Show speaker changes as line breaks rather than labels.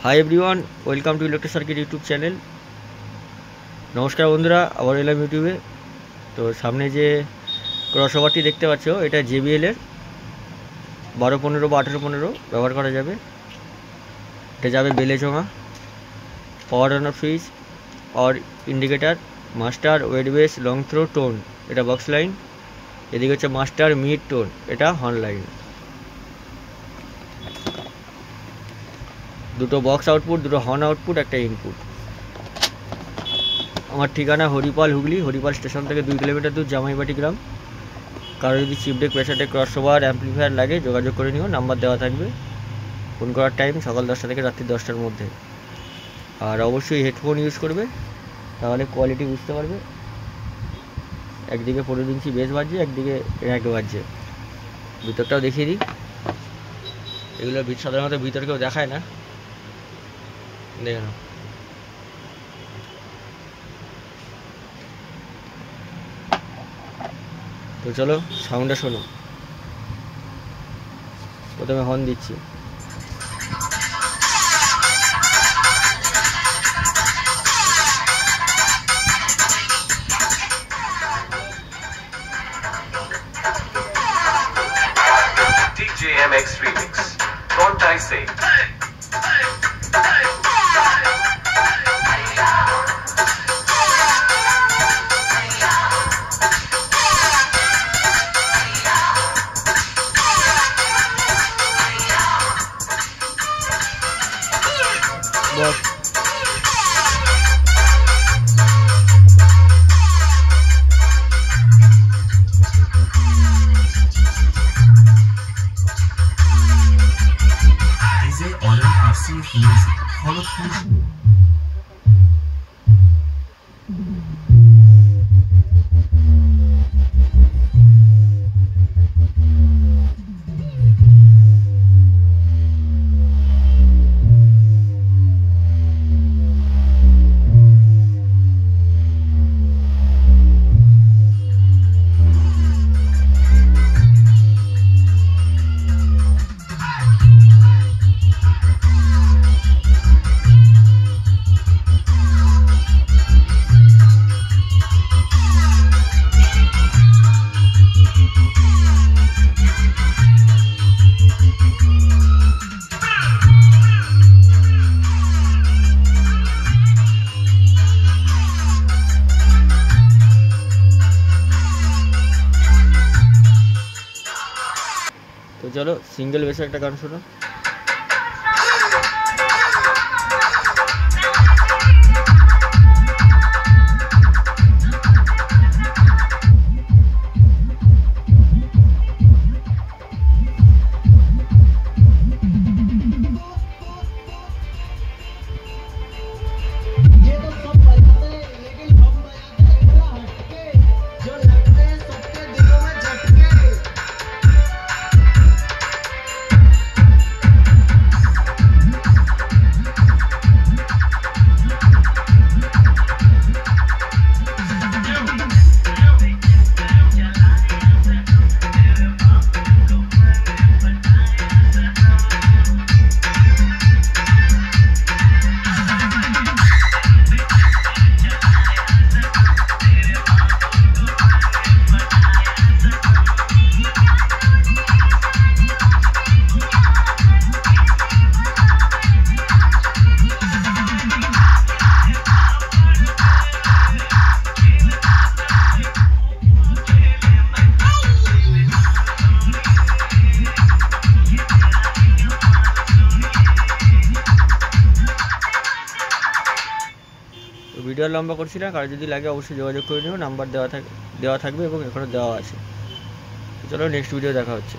Hi everyone, welcome to electric circuit YouTube channel. নমস্কার বন্ধুরা, আবার এলাম ইউটিউবে। তো সামনে যে ক্রসওভারটি দেখতে পাচ্ছ, এটা JBL এর 12-15 বা 18-15 ব্যবহার করা যাবে। এটা যাবে Belechonga. Power on off switch, power indicator, master, wet bass, long throw, tone, এটা বক্স লাইন। এদিকে হচ্ছে মাস্টার, মিড, টোন, এটা হর্ন লাইন। দুটো বক্স আউটপুট, দুটো হর্ন আউটপুট, একটা ইনপুট। আমার ঠিকানা হরিপাল, হুগলি। হরিপাল স্টেশন থেকে 2 কিলোমিটার দূর, জামাইবাটি গ্রাম। কারো যদি চিপডেক, প্রেসারডেক, ক্রসওভার, অ্যাম্পলিফায়ার লাগে যোগাযোগ করে নিও, নাম্বার দেওয়া থাকবে। ফোন করার টাইম সকাল 10টা থেকে রাত্রি 10টার মধ্যে। আর অবশ্যই হেডফোন ইউজ করবে, তাহলে কোয়ালিটি বুঝতে পারবে। একদিকে 15 ইঞ্চি বেস বাজছে, একদিকে র্যাক বাজছে। ভিতরটাও দেখিয়ে দিই। এগুলো সাধারণত ভিতর কেউ দেখায় না, দেখে নাও। তো চলো সাউন্ডটা শোনো। প্রথমে হর্ন দিচ্ছি।
DJMX Remix. Don't I say?
Boss
Music. Follow through.
তো চলো সিঙ্গেল বেসে একটা গান শোনো। ভিডিও লম্বা করছি না, কারো যদি লাগে অবশ্যই যোগাযোগ করে নিও, নাম্বার দেওয়া থাকবে এবং এখানে দেওয়া আছে। চলো নেক্সট ভিডিও দেখা হচ্ছে।